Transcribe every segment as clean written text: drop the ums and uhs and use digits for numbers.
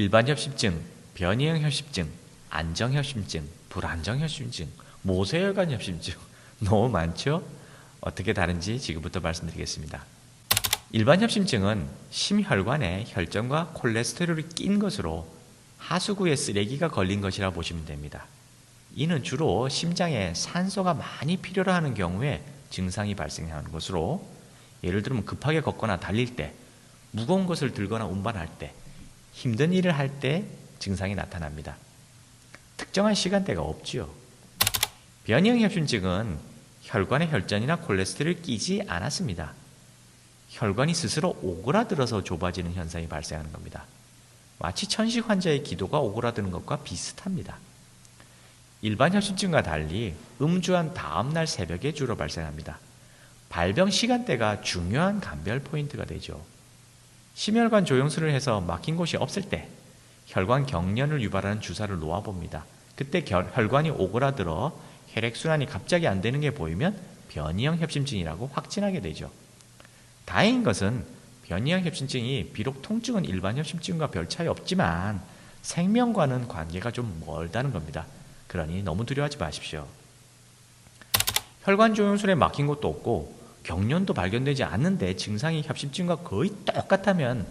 일반협심증, 변이형협심증, 안정협심증, 불안정협심증, 모세혈관협심증 너무 많죠? 어떻게 다른지 지금부터 말씀드리겠습니다. 일반협심증은 심혈관에 혈전과 콜레스테롤이 낀 것으로 하수구에 쓰레기가 걸린 것이라 보시면 됩니다. 이는 주로 심장에 산소가 많이 필요로 하는 경우에 증상이 발생하는 것으로, 예를 들면 급하게 걷거나 달릴 때, 무거운 것을 들거나 운반할 때, 힘든 일을 할 때 증상이 나타납니다. 특정한 시간대가 없지요. 변이형협심증은 혈관에 혈전이나 콜레스테롤이 끼지 않았습니다. 혈관이 스스로 오그라들어서 좁아지는 현상이 발생하는 겁니다. 마치 천식 환자의 기도가 오그라드는 것과 비슷합니다. 일반 협심증과 달리 음주한 다음날 새벽에 주로 발생합니다. 발병 시간대가 중요한 감별 포인트가 되죠. 심혈관 조영술을 해서 막힌 곳이 없을 때 혈관 경련을 유발하는 주사를 놓아봅니다. 그때 혈관이 오그라들어 혈액순환이 갑자기 안 되는 게 보이면 변이형 협심증이라고 확진하게 되죠. 다행인 것은 변이형 협심증이 비록 통증은 일반 협심증과 별 차이 없지만 생명과는 관계가 좀 멀다는 겁니다. 그러니 너무 두려워하지 마십시오. 혈관 조영술에 막힌 곳도 없고 경련도 발견되지 않는데 증상이 협심증과 거의 똑같다면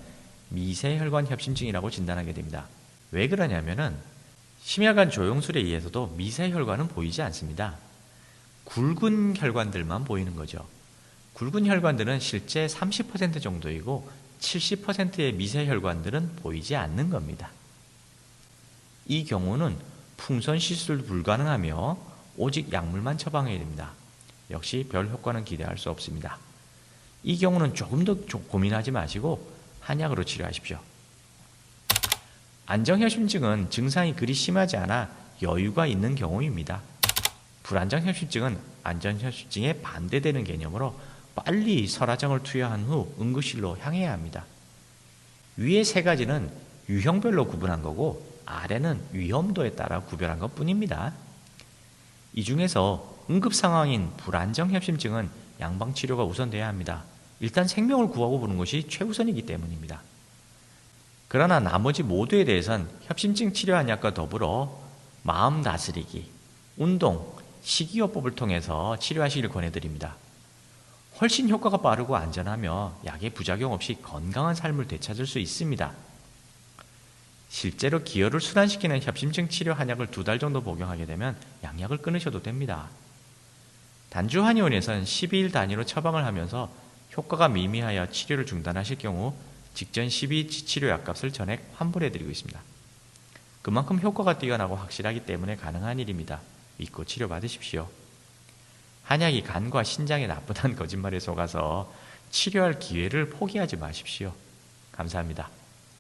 미세혈관 협심증이라고 진단하게 됩니다. 왜 그러냐면은 심혈관 조영술에 의해서도 미세혈관은 보이지 않습니다. 굵은 혈관들만 보이는 거죠. 굵은 혈관들은 실제 30% 정도이고 70%의 미세혈관들은 보이지 않는 겁니다. 이 경우는 풍선 시술 불가능하며 오직 약물만 처방해야 됩니다. 역시 별 효과는 기대할 수 없습니다. 이 경우는 조금 더 고민하지 마시고 한약으로 치료하십시오. 안정협심증은 증상이 그리 심하지 않아 여유가 있는 경우입니다. 불안정협심증은 안정협심증에 반대되는 개념으로 빨리 설화정을 투여한 후 응급실로 향해야 합니다. 위의 세 가지는 유형별로 구분한 거고 아래는 위험도에 따라 구별한 것 뿐입니다. 이 중에서 응급 상황인 불안정협심증은 양방치료가 우선돼야 합니다. 일단 생명을 구하고 보는 것이 최우선이기 때문입니다. 그러나 나머지 모두에 대해선 협심증 치료 한약과 더불어 마음 다스리기, 운동, 식이요법을 통해서 치료하시길 권해드립니다. 훨씬 효과가 빠르고 안전하며 약의 부작용 없이 건강한 삶을 되찾을 수 있습니다. 실제로 기혈을 순환시키는 협심증 치료 한약을 2달 정도 복용하게 되면 양약을 끊으셔도 됩니다. 단주 한의원에서는 12일 단위로 처방을 하면서 효과가 미미하여 치료를 중단하실 경우 직전 12치 치료 약값을 전액 환불해드리고 있습니다. 그만큼 효과가 뛰어나고 확실하기 때문에 가능한 일입니다. 믿고 치료받으십시오. 한약이 간과 신장에 나쁘다는 거짓말에 속아서 치료할 기회를 포기하지 마십시오. 감사합니다.